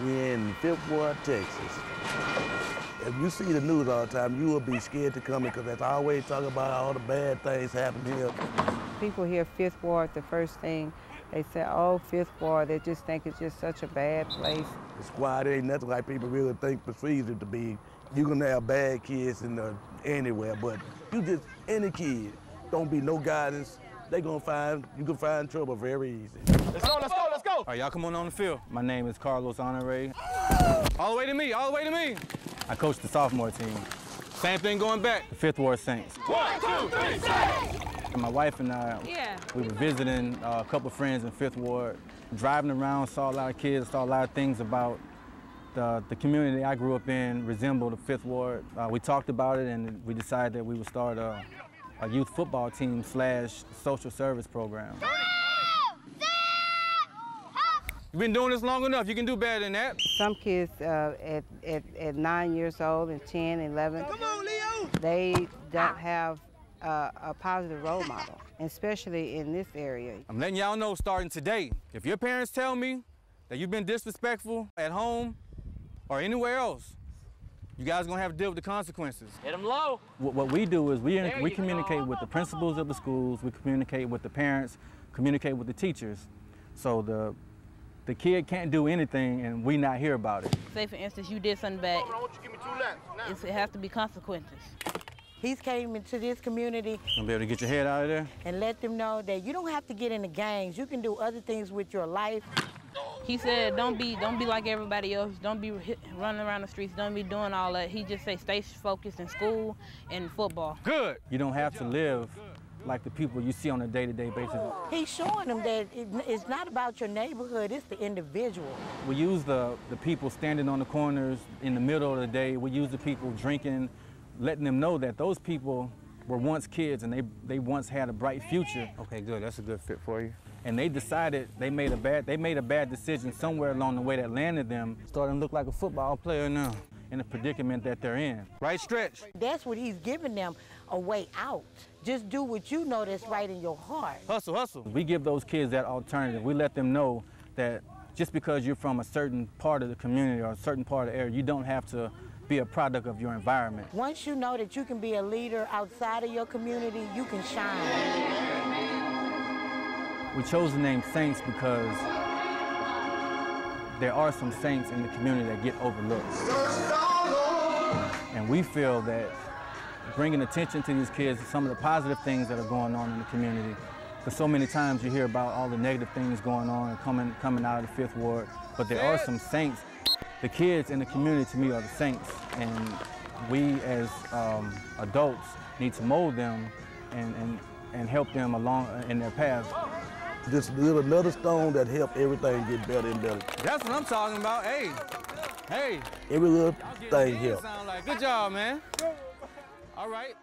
We're in Fifth Ward, Texas. If you see the news all the time, you will be scared to come in because that's always talking about all the bad things happening here. People hear Fifth Ward, the first thing they say, oh, Fifth Ward, they just think it's just such a bad place. The squad ain't nothing like people really think perceives it to be. You're gonna have bad kids anywhere, but you just, any kid, don't be no guidance, you can find trouble very easy. Let's go, let's go, let's go! All right, y'all come on the field. My name is Carlos Honore. All the way to me, all the way to me. I coach the sophomore team. Same thing going back, the Fifth Ward Saints. 1, 2, 3, Saints! And my wife and I, we were visiting a couple of friends in Fifth Ward, driving around, saw a lot of kids, saw a lot of things about the community I grew up in resembled the Fifth Ward. We talked about it and we decided that we would start a youth football team / social service program. You've been doing this long enough, you can do better than that. Some kids at 9 years old and 10, 11, come on, Leo! They don't have a positive role model, especially in this area. I'm letting y'all know starting today, if your parents tell me that you've been disrespectful at home or anywhere else, you guys are gonna have to deal with the consequences. Hit them low. What we do is we communicate with the principals of the schools, we communicate with the parents, communicate with the teachers. So the kid can't do anything and we not hear about it. Say for instance, you did something bad. I want you to give me 2 laps. It has to be consequences. He's came into this community. Gonna be able to get your head out of there? And let them know that you don't have to get into gangs. You can do other things with your life. He said, don't be like everybody else. Don't be running around the streets. Don't be doing all that. He just say stay focused in school and football. Good. You don't have to live like the people you see on a day-to-day basis. He's showing them that it's not about your neighborhood, it's the individual. We use the people standing on the corners in the middle of the day. We use the people drinking, letting them know that those people were once kids and they once had a bright future. Okay, good, that's a good fit for you. And they decided they made a bad decision somewhere along the way that landed them starting to look like a football player now in the predicament that they're in. Right stretch. That's what he's giving them, a way out. Just do what you know that's right in your heart. Hustle, hustle. We give those kids that alternative. We let them know that just because you're from a certain part of the community or a certain part of the area, you don't have to be a product of your environment. Once you know that you can be a leader outside of your community, you can shine. We chose the name Saints because there are some saints in the community that get overlooked. And we feel that bringing attention to these kids, some of the positive things that are going on in the community, because so many times you hear about all the negative things going on and coming out of the Fifth Ward, but there are some saints. The kids in the community, to me, are the saints, and we as adults need to mold them and help them along in their path. Just another stone that helps everything get better and better. That's what I'm talking about. Hey, hey. Every little thing helps. Good job, man. All right.